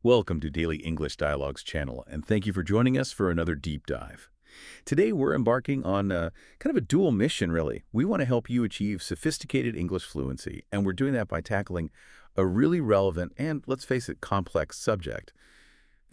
Welcome to Daily English Dialogues channel, and thank you for joining us for another deep dive. Today, we're embarking on kind of a dual mission, really. We want to help you achieve sophisticated English fluency, and we're doing that by tackling a really relevant and, let's face it, complex subject,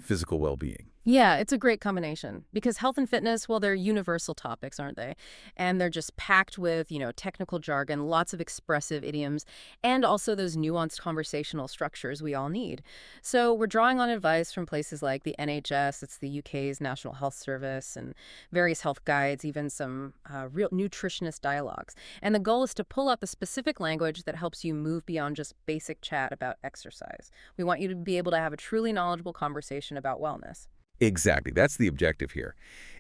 physical well-being. Yeah, it's a great combination because health and fitness, well, they're universal topics, aren't they? And they're just packed with, technical jargon, lots of expressive idioms, and also those nuanced conversational structures we all need. So we're drawing on advice from places like the NHS, it's the UK's National Health Service, and various health guides, even some real nutritionist dialogues. And the goal is to pull out the specific language that helps you move beyond just basic chat about exercise. We want you to be able to have a truly knowledgeable conversation about wellness. Exactly. That's the objective here.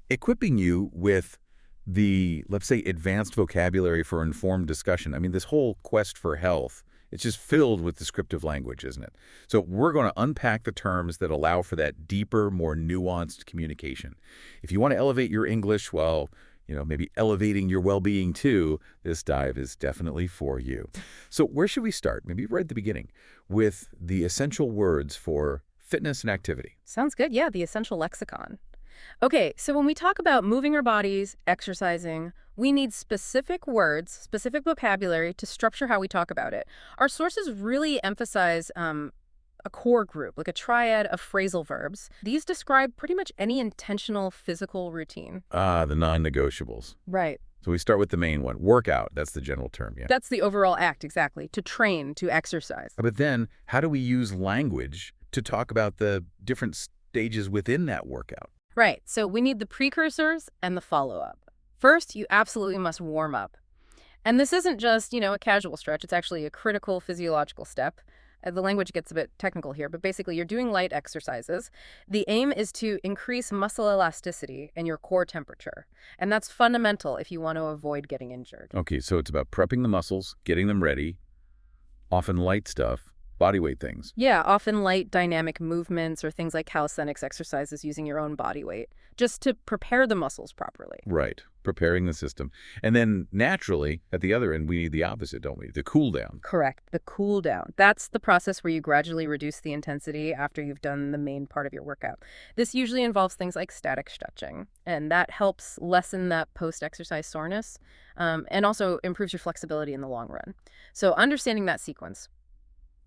Equipping you with the, let's say, advanced vocabulary for informed discussion. I mean, this whole quest for health, it's just filled with descriptive language, isn't it? So we're going to unpack the terms that allow for that deeper, more nuanced communication. If you want to elevate your English while, maybe elevating your well-being too, this dive is definitely for you. So where should we start? Maybe right at the beginning with the essential words for fitness and activity. Sounds good. Yeah, the essential lexicon. Okay, so when we talk about moving our bodies, exercising, we need specific words, specific vocabulary to structure how we talk about it. Our sources really emphasize a core group, like a triad of phrasal verbs. These describe pretty much any intentional physical routine. Ah, the non-negotiables. Right. So we start with the main one, workout. That's the general term, yeah. That's the overall act, exactly. To train, to exercise. But then, how do we use language to talk about the different stages within that workout? Right. So we need the precursors and the follow-up. First, you absolutely must warm up. And this isn't just, a casual stretch. It's actually a critical physiological step. The language gets a bit technical here, but basically you're doing light exercises. The aim is to increase muscle elasticity and your core temperature. And that's fundamental if you want to avoid getting injured. Okay, so it's about prepping the muscles, getting them ready, often light stuff, body weight things. Yeah, often light dynamic movements or things like calisthenics exercises using your own body weight, just to prepare the muscles properly. Right, preparing the system. And then naturally, at the other end, we need the opposite, don't we? The cool down. Correct, the cool down. That's the process where you gradually reduce the intensity after you've done the main part of your workout. This usually involves things like static stretching, and that helps lessen that post-exercise soreness and also improves your flexibility in the long run. So understanding that sequence,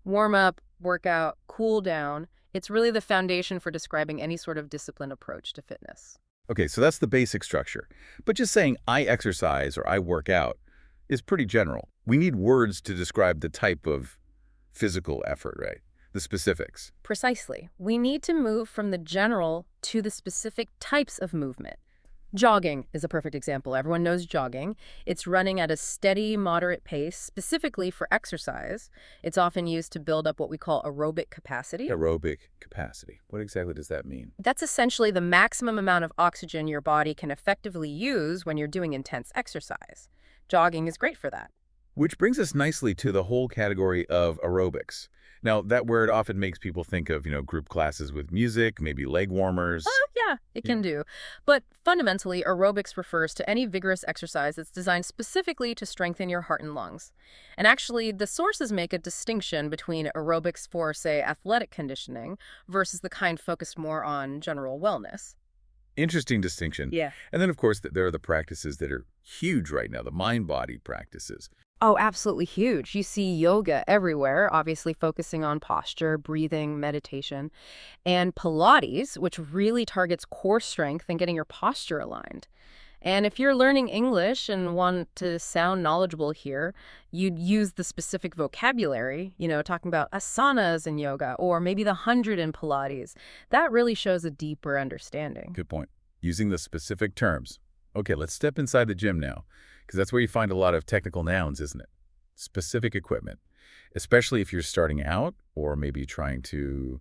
warm up, workout, cool down. It's really the foundation for describing any sort of disciplined approach to fitness. Okay, so that's the basic structure. But just saying I exercise or I work out is pretty general. We need words to describe the type of physical effort, right? The specifics. Precisely. We need to move from the general to the specific types of movement. Jogging is a perfect example. Everyone knows jogging. It's running at a steady, moderate pace, specifically for exercise. It's often used to build up what we call aerobic capacity. Aerobic capacity. What exactly does that mean? That's essentially the maximum amount of oxygen your body can effectively use when you're doing intense exercise. Jogging is great for that. Which brings us nicely to the whole category of aerobics. Now, that word often makes people think of, group classes with music, maybe leg warmers. Yeah, it can do. But fundamentally, aerobics refers to any vigorous exercise that's designed specifically to strengthen your heart and lungs. And actually, the sources make a distinction between aerobics for, say, athletic conditioning versus the kind focused more on general wellness. Interesting distinction. Yeah. And then, of course, there are the practices that are huge right now, the mind-body practices. Oh, absolutely huge. You see yoga everywhere, obviously focusing on posture, breathing, meditation, and Pilates, which really targets core strength and getting your posture aligned. And if you're learning English and want to sound knowledgeable here, you'd use the specific vocabulary, talking about asanas in yoga or maybe the 100 in Pilates. That really shows a deeper understanding. Good point. Using the specific terms. Okay, let's step inside the gym now, because that's where you find a lot of technical nouns, isn't it? Specific equipment, especially if you're starting out or maybe trying to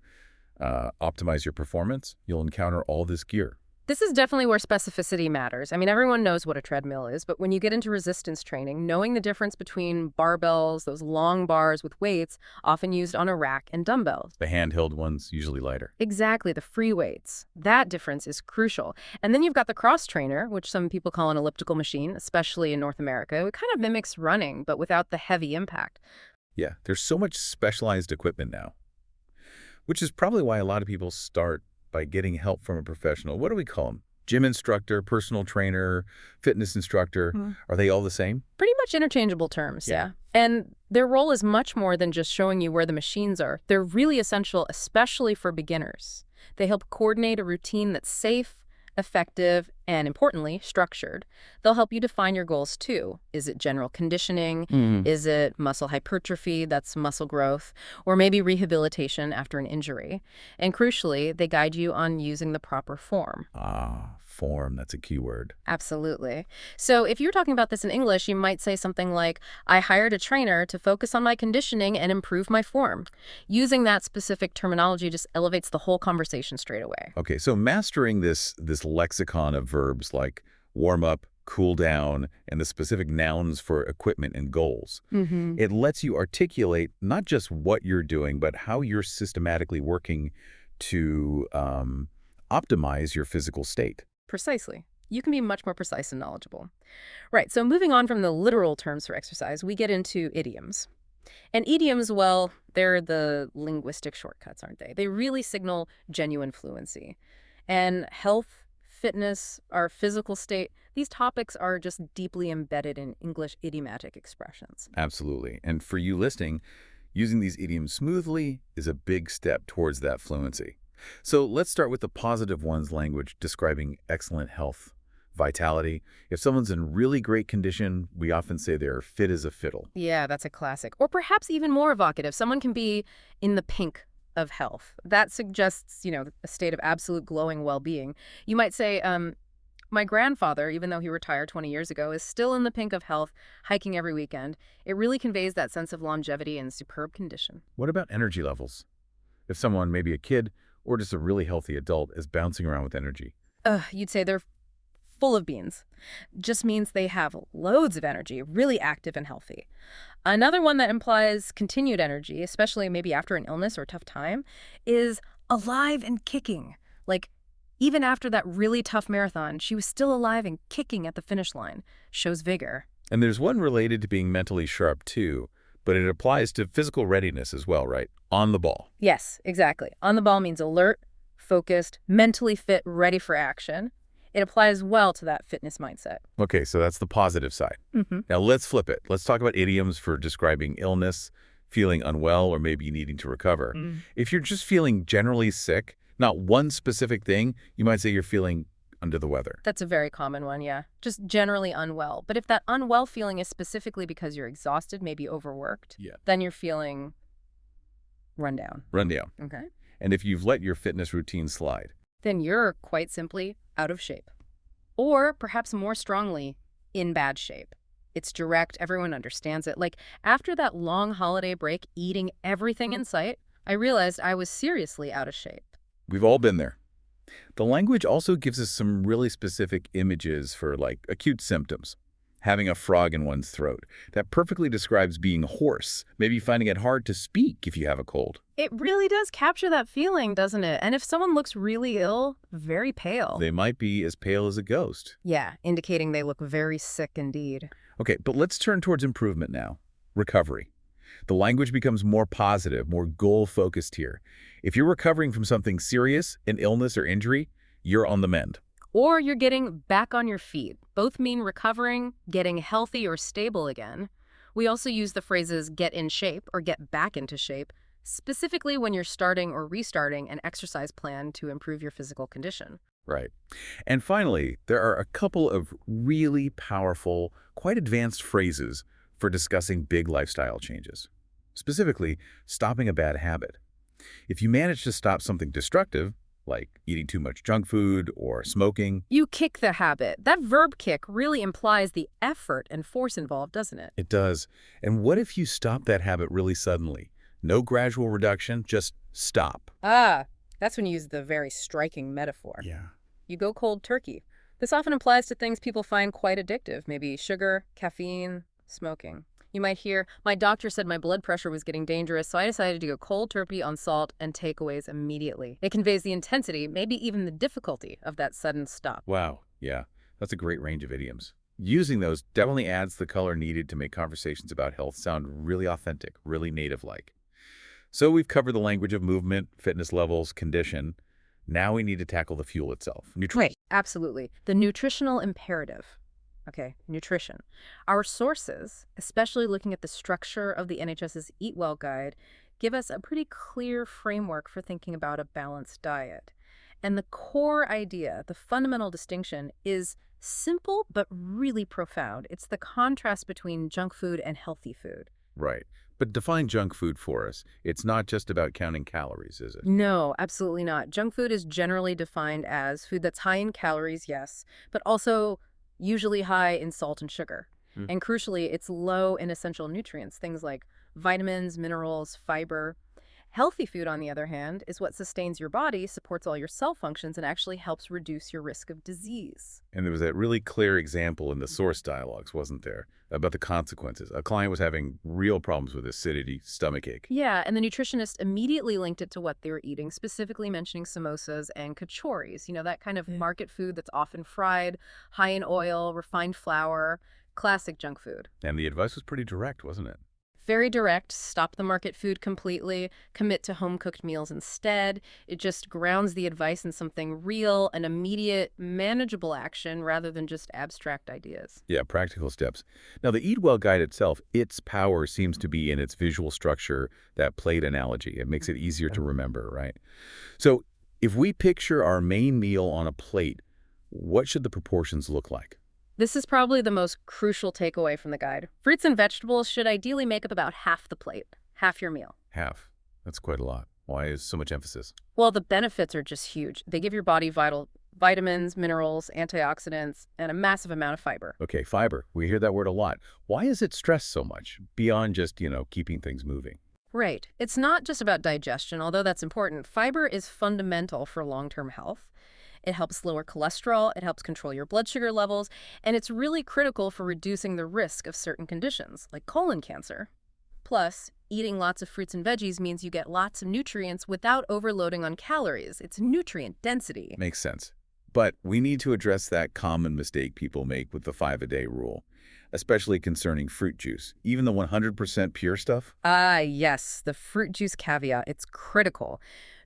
optimize your performance, you'll encounter all this gear. This is definitely where specificity matters. I mean, everyone knows what a treadmill is, but when you get into resistance training, knowing the difference between barbells, those long bars with weights, often used on a rack, and dumbbells. The handheld ones, usually lighter. Exactly, the free weights. That difference is crucial. And then you've got the cross trainer, which some people call an elliptical machine, especially in North America. It kind of mimics running, but without the heavy impact. Yeah, there's so much specialized equipment now. which is probably why a lot of people start by getting help from a professional. What do we call them? Gym instructor, personal trainer, fitness instructor. Are they all the same? Pretty much interchangeable terms, Yeah. yeah. And their role is much more than just showing you where the machines are. They're really essential, especially for beginners. They help coordinate a routine that's safe, effective, and importantly, structured. They'll help you define your goals too. Is it general conditioning? Is it muscle hypertrophy, that's muscle growth, or maybe rehabilitation after an injury? And crucially, they guide you on using the proper form. Form, that's a key word. Absolutely. So if you're talking about this in English, you might say something like, I hired a trainer to focus on my conditioning and improve my form. Using that specific terminology just elevates the whole conversation straight away. Okay, so mastering this lexicon of verbs like warm up, cool down, and the specific nouns for equipment and goals, it lets you articulate not just what you're doing, but how you're systematically working to optimize your physical state. Precisely. You can be much more precise and knowledgeable. Right, so moving on from the literal terms for exercise, we get into idioms. And idioms, well, they're the linguistic shortcuts, aren't they? They really signal genuine fluency. And health, fitness, our physical state, these topics are just deeply embedded in English idiomatic expressions. Absolutely. And for you listening, using these idioms smoothly is a big step towards that fluency. So let's start with the positive ones language describing excellent health, vitality. If someone's in really great condition, we often say they're fit as a fiddle. Yeah, that's a classic. Or perhaps even more evocative, someone can be in the pink of health. That suggests, a state of absolute glowing well-being. You might say, my grandfather, even though he retired 20 years ago, is still in the pink of health, hiking every weekend. It really conveys that sense of longevity and superb condition. What about energy levels? If someone, maybe a kid or just a really healthy adult, is bouncing around with energy. You'd say they're full of beans. Just means they have loads of energy, really active and healthy. Another one that implies continued energy, especially maybe after an illness or tough time, is alive and kicking. Like, even after that really tough marathon, she was still alive and kicking at the finish line. Shows vigor. And there's one related to being mentally sharp, too, but it applies to physical readiness as well, right? On the ball. Yes, exactly. On the ball means alert, focused, mentally fit, ready for action. It applies well to that fitness mindset. Okay, so that's the positive side. Now let's flip it. Let's talk about idioms for describing illness, feeling unwell, or maybe needing to recover. If you're just feeling generally sick, not one specific thing, you might say you're feeling under the weather. That's a very common one, yeah. Just generally unwell. But if that unwell feeling is specifically because you're exhausted, maybe overworked, then you're feeling run down. Run down. Okay. And if you've let your fitness routine slide. Then you're quite simply out of shape. Or perhaps more strongly, in bad shape. It's direct, everyone understands it. Like after that long holiday break, eating everything in sight, I realized I was seriously out of shape. We've all been there. The language also gives us some really specific images for like acute symptoms. Having a frog in one's throat. That perfectly describes being hoarse, maybe finding it hard to speak if you have a cold. It really does capture that feeling, doesn't it? And if someone looks really ill, very pale. They might be as pale as a ghost. Yeah, indicating they look very sick indeed. Okay, but let's turn towards improvement now. Recovery. The language becomes more positive, more goal-focused here. If you're recovering from something serious, an illness or injury, you're on the mend. Or you're getting back on your feet. Both mean recovering, getting healthy or stable again. We also use the phrases get in shape or get back into shape, specifically when you're starting or restarting an exercise plan to improve your physical condition. Right. And finally, there are a couple of really powerful, quite advanced phrases for discussing big lifestyle changes. Specifically, stopping a bad habit. If you manage to stop something destructive, like eating too much junk food or smoking. You kick the habit. That verb kick really implies the effort and force involved, doesn't it? It does. And what if you stop that habit really suddenly? No gradual reduction, just stop. That's when you use the very striking metaphor. Yeah. You go cold turkey. This often applies to things people find quite addictive, maybe sugar, caffeine, smoking. You might hear, my doctor said my blood pressure was getting dangerous, so I decided to go cold turkey on salt and takeaways immediately. It conveys the intensity, maybe even the difficulty of that sudden stop. Wow. Yeah, that's a great range of idioms. Using those definitely adds the color needed to make conversations about health sound really authentic, really native-like. So we've covered the language of movement, fitness levels, condition. Now we need to tackle the fuel itself, nutrition. Right. Absolutely. The nutritional imperative. Okay, nutrition. Our sources, especially looking at the structure of the NHS's Eat Well guide, give us a pretty clear framework for thinking about a balanced diet. And the core idea, the fundamental distinction, is simple but really profound. It's the contrast between junk food and healthy food. Right. But define junk food for us. It's not just about counting calories, is it? No, absolutely not. Junk food is generally defined as food that's high in calories, yes, but also usually high in salt and sugar. Hmm. And crucially, it's low in essential nutrients, things like vitamins, minerals, fiber. Healthy food, on the other hand, is what sustains your body, supports all your cell functions, and actually helps reduce your risk of disease. And there was that really clear example in the source dialogues, wasn't there, about the consequences. A client was having real problems with acidity, stomachache. Yeah, and the nutritionist immediately linked it to what they were eating, specifically mentioning samosas and kachoris, that kind of market food that's often fried, high in oil, refined flour, classic junk food. And the advice was pretty direct, wasn't it? Very direct, stop the market food completely, commit to home-cooked meals instead. It just grounds the advice in something real, an immediate, manageable action rather than just abstract ideas. Yeah, practical steps. Now, the Eat Well guide itself, its power seems to be in its visual structure, that plate analogy. It makes it easier to remember, right? So if we picture our main meal on a plate, what should the proportions look like? This is probably the most crucial takeaway from the guide. Fruits and vegetables should ideally make up about half the plate, half your meal. Half. That's quite a lot. Why is so much emphasis? Well, the benefits are just huge. They give your body vital vitamins, minerals, antioxidants, and a massive amount of fiber. Okay, fiber. We hear that word a lot. Why is it stressed so much, beyond just, keeping things moving? Right. It's not just about digestion, although that's important. Fiber is fundamental for long-term health. It helps lower cholesterol, it helps control your blood sugar levels, and it's really critical for reducing the risk of certain conditions, like colon cancer. Plus, eating lots of fruits and veggies means you get lots of nutrients without overloading on calories. It's nutrient density. Makes sense. But we need to address that common mistake people make with the 5-a-day rule, especially concerning fruit juice, even the 100% pure stuff. Ah, yes, the fruit juice caveat. It's critical.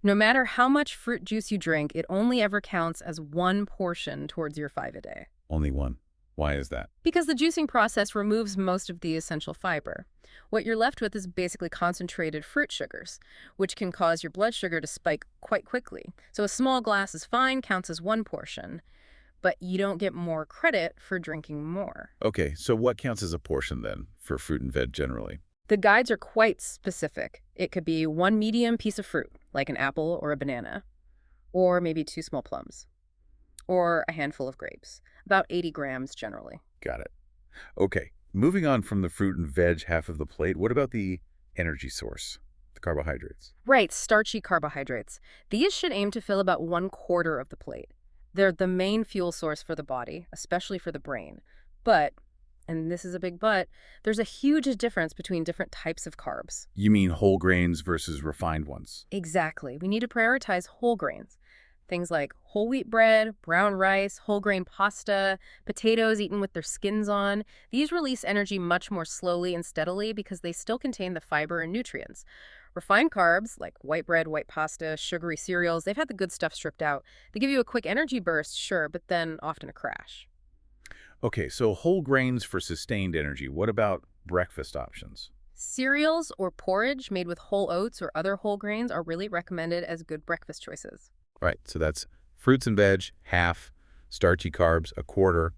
No matter how much fruit juice you drink, it only ever counts as one portion towards your 5-a-day. Only one. Why is that? Because the juicing process removes most of the essential fiber. What you're left with is basically concentrated fruit sugars, which can cause your blood sugar to spike quite quickly. So a small glass is fine, counts as one portion, but you don't get more credit for drinking more. Okay, so what counts as a portion then, for fruit and veg generally? The guides are quite specific. It could be one medium piece of fruit, like an apple or a banana, or maybe 2 small plums, or a handful of grapes, about 80 grams generally. Got it. Okay, moving on from the fruit and veg half of the plate, what about the energy source, the carbohydrates? Right, starchy carbohydrates. These should aim to fill about 1/4 of the plate. They're the main fuel source for the body, especially for the brain. But, and this is a big but, there's a huge difference between different types of carbs. You mean whole grains versus refined ones? Exactly. We need to prioritize whole grains. Things like whole wheat bread, brown rice, whole grain pasta, potatoes eaten with their skins on. These release energy much more slowly and steadily because they still contain the fiber and nutrients. Refined carbs, like white bread, white pasta, sugary cereals, they've had the good stuff stripped out. They give you a quick energy burst, sure, but then often a crash. Okay, so whole grains for sustained energy. What about breakfast options? Cereals or porridge made with whole oats or other whole grains are really recommended as good breakfast choices. Right, so that's fruits and veg, half, starchy carbs, 1/4.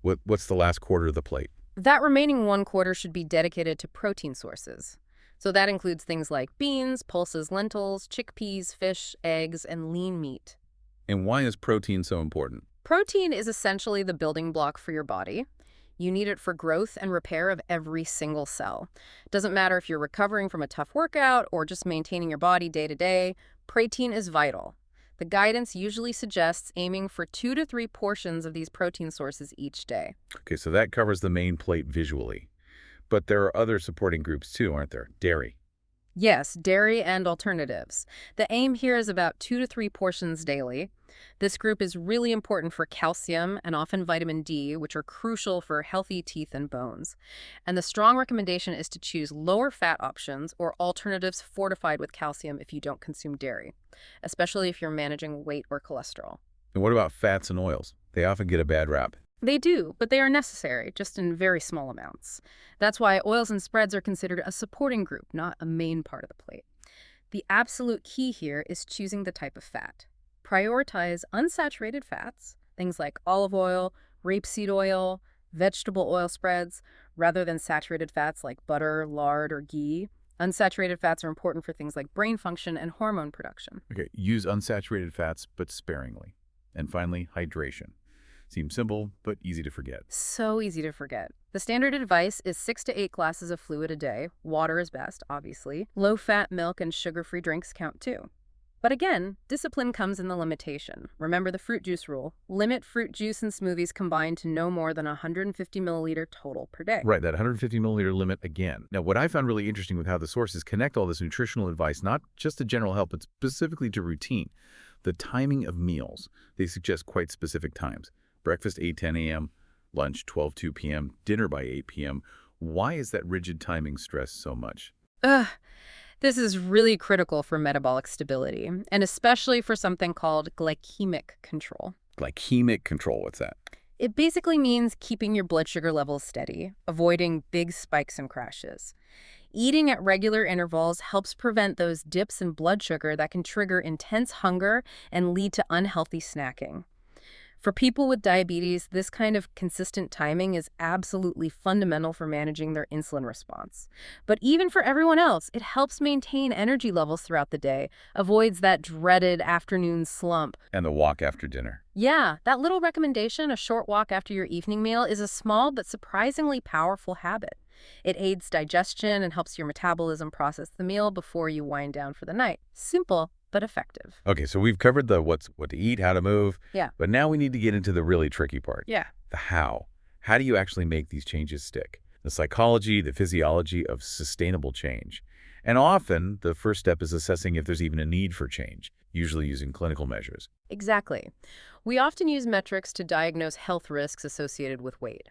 What's the last quarter of the plate? That remaining 1/4 should be dedicated to protein sources. So that includes things like beans, pulses, lentils, chickpeas, fish, eggs, and lean meat. And why is protein so important? Protein is essentially the building block for your body. You need it for growth and repair of every single cell. Doesn't matter if you're recovering from a tough workout or just maintaining your body day to day, protein is vital. The guidance usually suggests aiming for 2 to 3 portions of these protein sources each day. Okay, so that covers the main plate visually. But there are other supporting groups too, aren't there? Dairy. Yes, dairy and alternatives. The aim here is about 2 to 3 portions daily. This group is really important for calcium and often vitamin D, which are crucial for healthy teeth and bones. And the strong recommendation is to choose lower fat options or alternatives fortified with calcium if you don't consume dairy, especially if you're managing weight or cholesterol. And what about fats and oils? They often get a bad rap. They do, but they are necessary, just in very small amounts. That's why oils and spreads are considered a supporting group, not a main part of the plate. The absolute key here is choosing the type of fat. Prioritize unsaturated fats, things like olive oil, rapeseed oil, vegetable oil spreads, rather than saturated fats like butter, lard, or ghee. Unsaturated fats are important for things like brain function and hormone production. Okay, use unsaturated fats, but sparingly. And finally, hydration. Seems simple, but easy to forget. So easy to forget. The standard advice is 6 to 8 glasses of fluid a day. Water is best, obviously. Low-fat milk and sugar-free drinks count too. But again, discipline comes in the limitation. Remember the fruit juice rule. Limit fruit juice and smoothies combined to no more than 150 milliliter total per day. Right, that 150 milliliter limit again. Now, what I found really interesting with how the sources connect all this nutritional advice, not just to general health, but specifically to routine. The timing of meals. They suggest quite specific times. Breakfast 8:10 a.m., lunch 12:02 p.m., dinner by 8 p.m. Why is that rigid timing stressed so much? Ugh. This is really critical for metabolic stability, and especially for something called glycemic control. Glycemic control, what's that? It basically means keeping your blood sugar levels steady, avoiding big spikes and crashes. Eating at regular intervals helps prevent those dips in blood sugar that can trigger intense hunger and lead to unhealthy snacking. For people with diabetes, this kind of consistent timing is absolutely fundamental for managing their insulin response. But even for everyone else, it helps maintain energy levels throughout the day, avoids that dreaded afternoon slump. And the walk after dinner. Yeah, that little recommendation, a short walk after your evening meal, is a small but surprisingly powerful habit. It aids digestion and helps your metabolism process the meal before you wind down for the night. Simple, but effective. Okay, so we've covered the what to eat, how to move. Yeah. But now we need to get into the really tricky part. Yeah. The how. How do you actually make these changes stick? The psychology, the physiology of sustainable change. And often, the first step is assessing if there's even a need for change, usually using clinical measures. Exactly. We often use metrics to diagnose health risks associated with weight.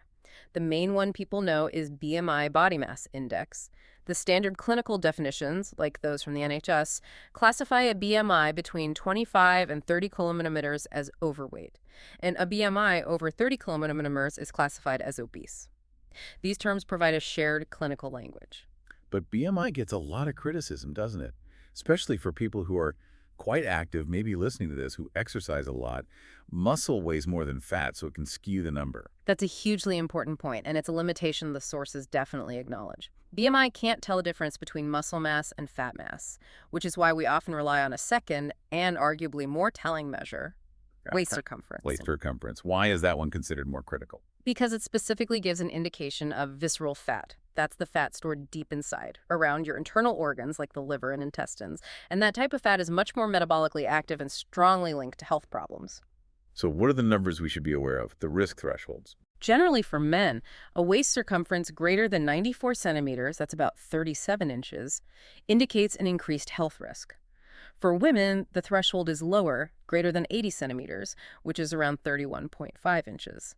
The main one people know is BMI body mass index. The standard clinical definitions, like those from the NHS, classify a BMI between 25 and 30 kilomillimers as overweight, and a BMI over 30 kilomillimers is classified as obese. These terms provide a shared clinical language. But BMI gets a lot of criticism, doesn't it? Especially for people who are quite active, maybe listening to this, who exercise a lot. Muscle weighs more than fat, so it can skew the number. That's a hugely important point, and it's a limitation the sources definitely acknowledge. BMI can't tell the difference between muscle mass and fat mass, which is why we often rely on a second and arguably more telling measure, waist circumference. Waist circumference. Why is that one considered more critical? Because it specifically gives an indication of visceral fat. That's the fat stored deep inside, around your internal organs like the liver and intestines. And that type of fat is much more metabolically active and strongly linked to health problems. So what are the numbers we should be aware of, the risk thresholds? Generally for men, a waist circumference greater than 94 centimeters, that's about 37 inches, indicates an increased health risk. For women, the threshold is lower, greater than 80 centimeters, which is around 31.5 inches.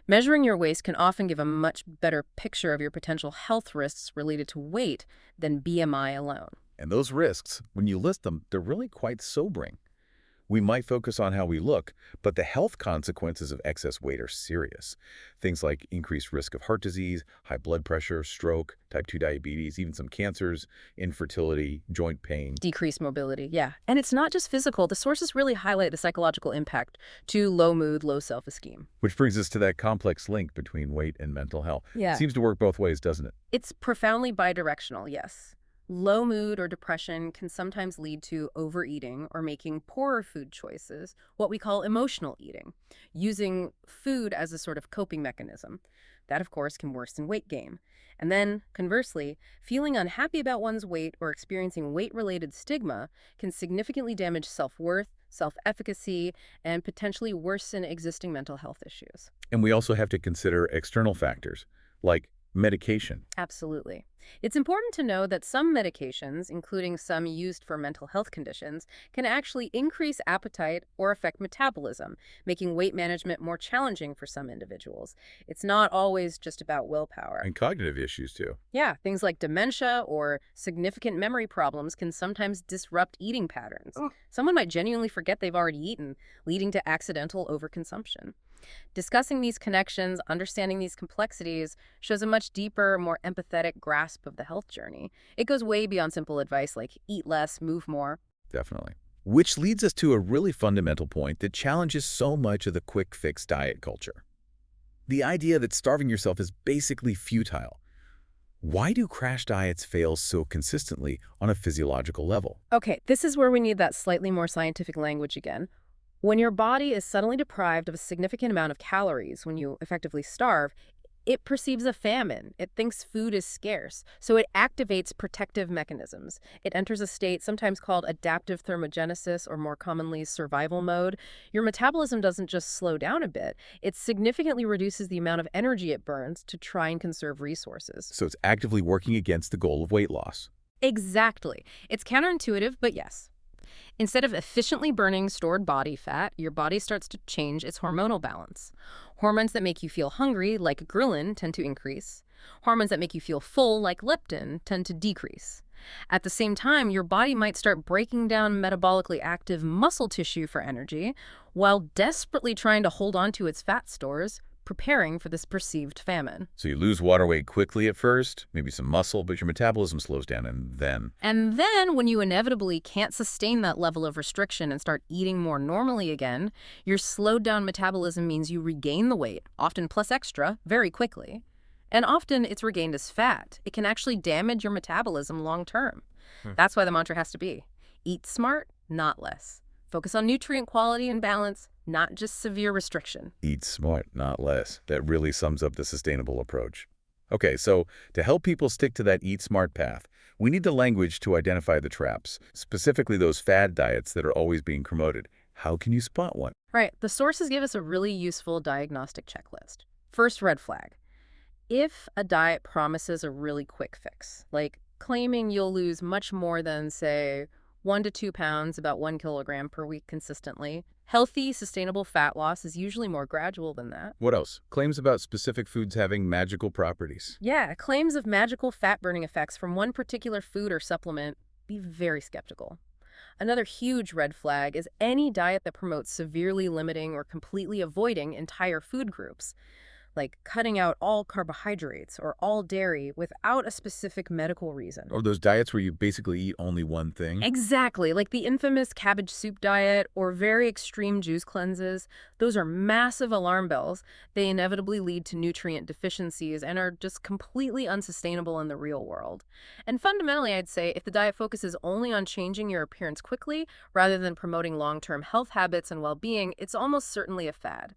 Measuring your waist can often give a much better picture of your potential health risks related to weight than BMI alone. And those risks, when you list them, they're really quite sobering. We might focus on how we look, but the health consequences of excess weight are serious. Things like increased risk of heart disease, high blood pressure, stroke, type 2 diabetes, even some cancers, infertility, joint pain. Decreased mobility, yeah. And it's not just physical. The sources really highlight the psychological impact to low mood, low self-esteem. Which brings us to that complex link between weight and mental health. Yeah. It seems to work both ways, doesn't it? It's profoundly bidirectional, yes. Low mood or depression can sometimes lead to overeating or making poorer food choices, what we call emotional eating, using food as a sort of coping mechanism. That, of course, can worsen weight gain. And then, conversely, feeling unhappy about one's weight or experiencing weight-related stigma can significantly damage self-worth, self-efficacy, and potentially worsen existing mental health issues. And we also have to consider external factors, like medication. Absolutely. It's important to know that some medications, including some used for mental health conditions, can actually increase appetite or affect metabolism, making weight management more challenging for some individuals. It's not always just about willpower. And cognitive issues, too. Yeah, things like dementia or significant memory problems can sometimes disrupt eating patterns. Oh. Someone might genuinely forget they've already eaten, leading to accidental overconsumption. Discussing these connections, understanding these complexities, shows a much deeper, more empathetic grasp of the health journey. It goes way beyond simple advice like eat less, move more. Definitely. Which leads us to a really fundamental point that challenges so much of the quick fix diet culture. The idea that starving yourself is basically futile. Why do crash diets fail so consistently on a physiological level? Okay, this is where we need that slightly more scientific language again. When your body is suddenly deprived of a significant amount of calories when you effectively starve, it perceives a famine. It thinks food is scarce, so it activates protective mechanisms. It enters a state sometimes called adaptive thermogenesis, or more commonly survival mode. Your metabolism doesn't just slow down a bit, it significantly reduces the amount of energy it burns to try and conserve resources. So it's actively working against the goal of weight loss. Exactly. It's counterintuitive, but yes. Instead of efficiently burning stored body fat, your body starts to change its hormonal balance. Hormones that make you feel hungry, like ghrelin, tend to increase. Hormones that make you feel full, like leptin, tend to decrease. At the same time, your body might start breaking down metabolically active muscle tissue for energy, while desperately trying to hold on to its fat stores, preparing for this perceived famine. So you lose water weight quickly at first, maybe some muscle, but your metabolism slows down, and then... And then, when you inevitably can't sustain that level of restriction and start eating more normally again, your slowed down metabolism means you regain the weight, often plus extra, very quickly. And often it's regained as fat. It can actually damage your metabolism long term. That's why the mantra has to be, eat smart, not less. Focus on nutrient quality and balance, not just severe restriction. Eat smart, not less. That really sums up the sustainable approach. Okay, so to help people stick to that eat smart path, we need the language to identify the traps, specifically those fad diets that are always being promoted. How can you spot one? Right. The sources give us a really useful diagnostic checklist. First red flag. If a diet promises a really quick fix, like claiming you'll lose much more than, say, 1 to 2 pounds, about 1 kilogram per week consistently, healthy, sustainable fat loss is usually more gradual than that. What else? Claims about specific foods having magical properties. Yeah, claims of magical fat-burning effects from one particular food or supplement, be very skeptical. Another huge red flag is any diet that promotes severely limiting or completely avoiding entire food groups, like cutting out all carbohydrates or all dairy without a specific medical reason. Or those diets where you basically eat only one thing. Exactly, like the infamous cabbage soup diet or very extreme juice cleanses. Those are massive alarm bells. They inevitably lead to nutrient deficiencies and are just completely unsustainable in the real world. And fundamentally, I'd say if the diet focuses only on changing your appearance quickly rather than promoting long-term health habits and well-being, it's almost certainly a fad.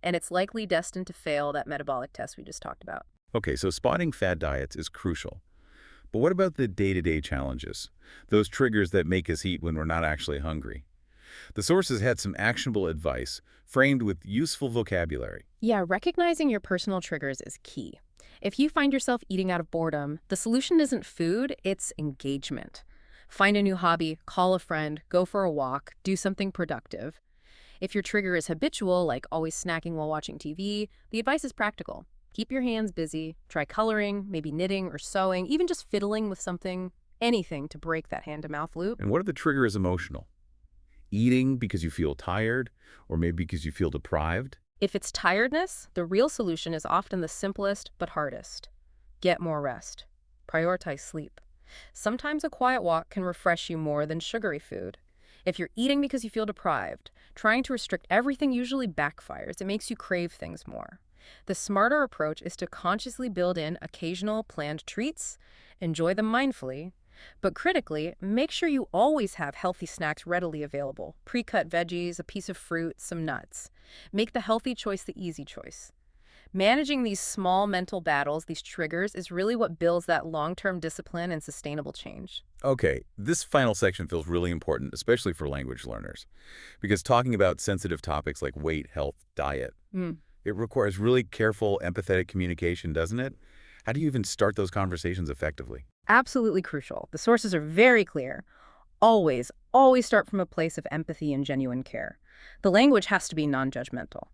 And it's likely destined to fail that metabolic test we just talked about. Okay, so spotting fad diets is crucial. But what about the day-to-day challenges? Those triggers that make us eat when we're not actually hungry. The sources had some actionable advice, framed with useful vocabulary. Yeah, recognizing your personal triggers is key. If you find yourself eating out of boredom, the solution isn't food, it's engagement. Find a new hobby, call a friend, go for a walk, do something productive. If your trigger is habitual, like always snacking while watching TV, the advice is practical. Keep your hands busy, try coloring, maybe knitting or sewing, even just fiddling with something, anything to break that hand-to-mouth loop. And what if the trigger is emotional? Eating because you feel tired, or maybe because you feel deprived? If it's tiredness, the real solution is often the simplest but hardest. Get more rest. Prioritize sleep. Sometimes a quiet walk can refresh you more than sugary food. If you're eating because you feel deprived, trying to restrict everything usually backfires. It makes you crave things more. The smarter approach is to consciously build in occasional planned treats, enjoy them mindfully, but critically, make sure you always have healthy snacks readily available. Pre-cut veggies, a piece of fruit, some nuts. Make the healthy choice the easy choice. Managing these small mental battles, these triggers, is really what builds that long-term discipline and sustainable change. Okay, this final section feels really important, especially for language learners, because talking about sensitive topics like weight, health, diet, it requires really careful, empathetic communication, doesn't it? How do you even start those conversations effectively? Absolutely crucial. The sources are very clear. Always start from a place of empathy and genuine care. The language has to be non-judgmental.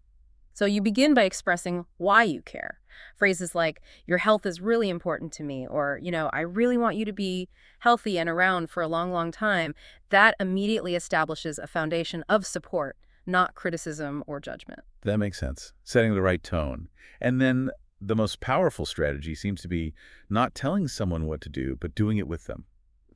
So you begin by expressing why you care. Phrases like, your health is really important to me, or, I really want you to be healthy and around for a long, long time. That immediately establishes a foundation of support, not criticism or judgment. That makes sense. Setting the right tone. And then the most powerful strategy seems to be not telling someone what to do, but doing it with them.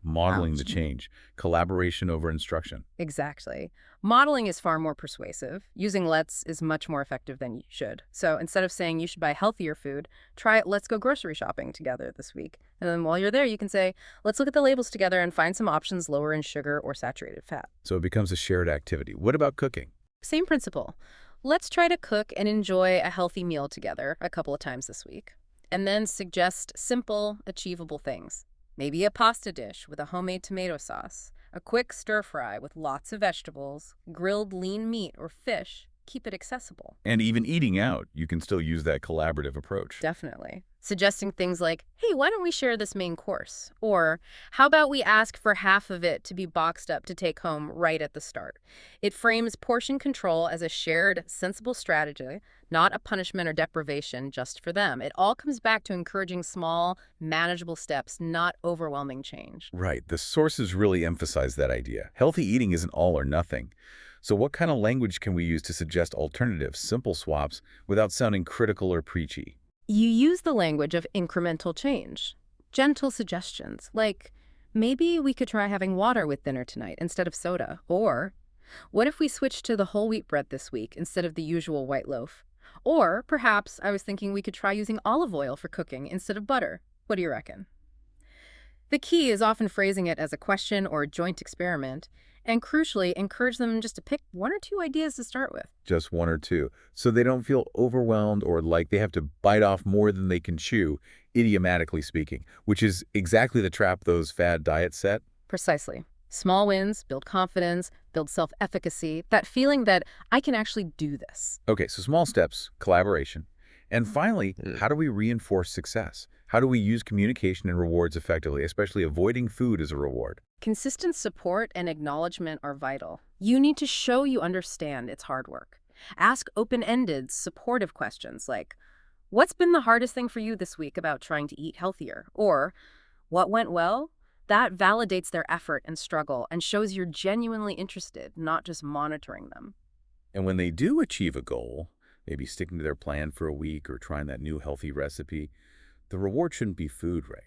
Modeling the Ouch. change. Collaboration over instruction. Exactly. Modeling is far more persuasive. Using let's is much more effective than you should. So instead of saying you should buy healthier food, try let's go grocery shopping together this week. And then while you're there, you can say, let's look at the labels together and find some options lower in sugar or saturated fat. So it becomes a shared activity. What about cooking? Same principle. Let's try to cook and enjoy a healthy meal together a couple of times this week. And then suggest simple, achievable things. Maybe a pasta dish with a homemade tomato sauce, a quick stir fry with lots of vegetables, grilled lean meat or fish. Keep it accessible. And even eating out, you can still use that collaborative approach. Definitely. Suggesting things like, hey, why don't we share this main course? Or how about we ask for half of it to be boxed up to take home right at the start? It frames portion control as a shared, sensible strategy, not a punishment or deprivation just for them. It all comes back to encouraging small, manageable steps, not overwhelming change. Right. The sources really emphasize that idea. Healthy eating isn't all or nothing. So what kind of language can we use to suggest alternatives, simple swaps, without sounding critical or preachy? You use the language of incremental change. Gentle suggestions, like, maybe we could try having water with dinner tonight instead of soda. Or, what if we switched to the whole wheat bread this week instead of the usual white loaf? Or, perhaps, I was thinking we could try using olive oil for cooking instead of butter. What do you reckon? The key is often phrasing it as a question or a joint experiment, and crucially, encourage them just to pick one or two ideas to start with. Just one or two, so they don't feel overwhelmed or like they have to bite off more than they can chew, idiomatically speaking, which is exactly the trap those fad diets set. Precisely. Small wins build confidence, build self-efficacy, that feeling that I can actually do this. Okay, so small steps, collaboration. And finally, how do we reinforce success? How do we use communication and rewards effectively, especially avoiding food as a reward? Consistent support and acknowledgement are vital. You need to show you understand it's hard work. Ask open-ended, supportive questions like, what's been the hardest thing for you this week about trying to eat healthier? Or, what went well? That validates their effort and struggle and shows you're genuinely interested, not just monitoring them. And when they do achieve a goal, maybe sticking to their plan for a week or trying that new healthy recipe, the reward shouldn't be food, right?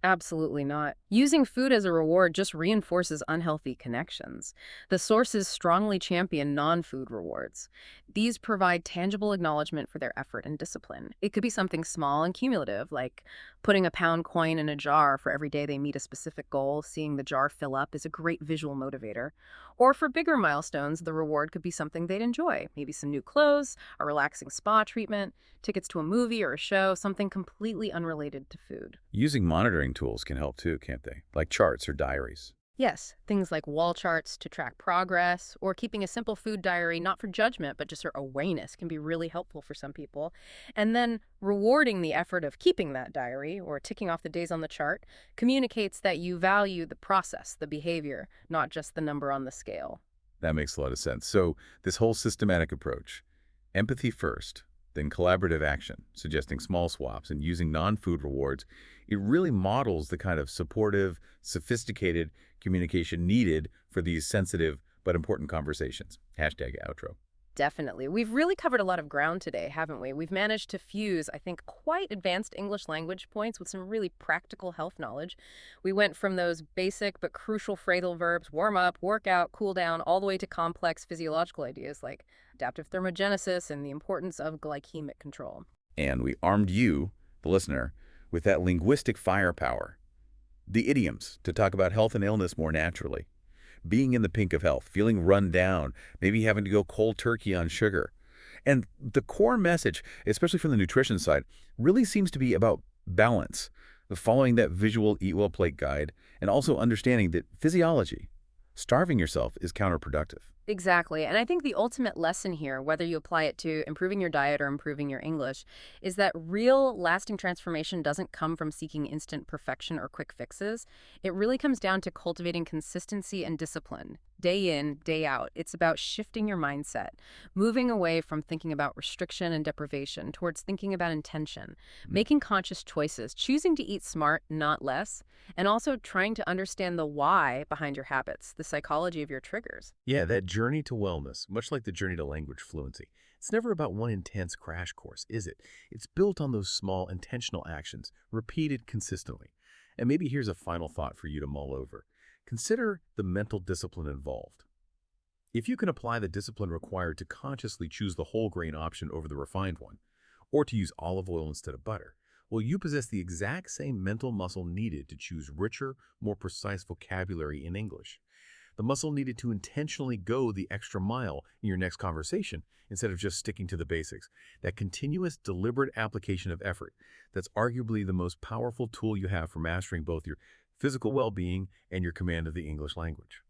Absolutely not. Using food as a reward just reinforces unhealthy connections. The sources strongly champion non-food rewards. These provide tangible acknowledgement for their effort and discipline. It could be something small and cumulative, like putting a pound coin in a jar for every day they meet a specific goal. Seeing the jar fill up is a great visual motivator. Or for bigger milestones, the reward could be something they'd enjoy, maybe some new clothes, a relaxing spa treatment, tickets to a movie or a show, something completely unrelated to food. Using monitoring tools can help too, can't they? Like charts or diaries. Yes, things like wall charts to track progress, or keeping a simple food diary, not for judgment, but just for awareness, can be really helpful for some people. And then rewarding the effort of keeping that diary, or ticking off the days on the chart, communicates that you value the process, the behavior, not just the number on the scale. That makes a lot of sense. So this whole systematic approach, empathy first, then collaborative action, suggesting small swaps and using non-food rewards, it really models the kind of supportive, sophisticated communication needed for these sensitive but important conversations. Hashtag outro. Definitely. We've really covered a lot of ground today, haven't we? We've managed to fuse, I think, quite advanced English language points with some really practical health knowledge. We went from those basic but crucial phrasal verbs, warm up, work out, cool down, all the way to complex physiological ideas like adaptive thermogenesis and the importance of glycemic control. And we armed you, the listener, with that linguistic firepower. The idioms to talk about health and illness more naturally. Being in the pink of health, feeling run down, maybe having to go cold turkey on sugar. And the core message, especially from the nutrition side, really seems to be about balance, following that visual Eat Well Plate guide, and also understanding that physiology, starving yourself is counterproductive. Exactly. And I think the ultimate lesson here, whether you apply it to improving your diet or improving your English, is that real lasting transformation doesn't come from seeking instant perfection or quick fixes. It really comes down to cultivating consistency and discipline, day in, day out. It's about shifting your mindset, moving away from thinking about restriction and deprivation towards thinking about intention, Mm. making conscious choices, choosing to eat smart, not less, and also trying to understand the why behind your habits, the psychology of your triggers. Yeah, that journey to wellness, much like the journey to language fluency, it's never about one intense crash course, is it? It's built on those small, intentional actions, repeated consistently. And maybe here's a final thought for you to mull over. Consider the mental discipline involved. If you can apply the discipline required to consciously choose the whole grain option over the refined one, or to use olive oil instead of butter, well, you possess the exact same mental muscle needed to choose richer, more precise vocabulary in English. The muscle needed to intentionally go the extra mile in your next conversation instead of just sticking to the basics. That continuous, deliberate application of effort, that's arguably the most powerful tool you have for mastering both your physical well-being and your command of the English language.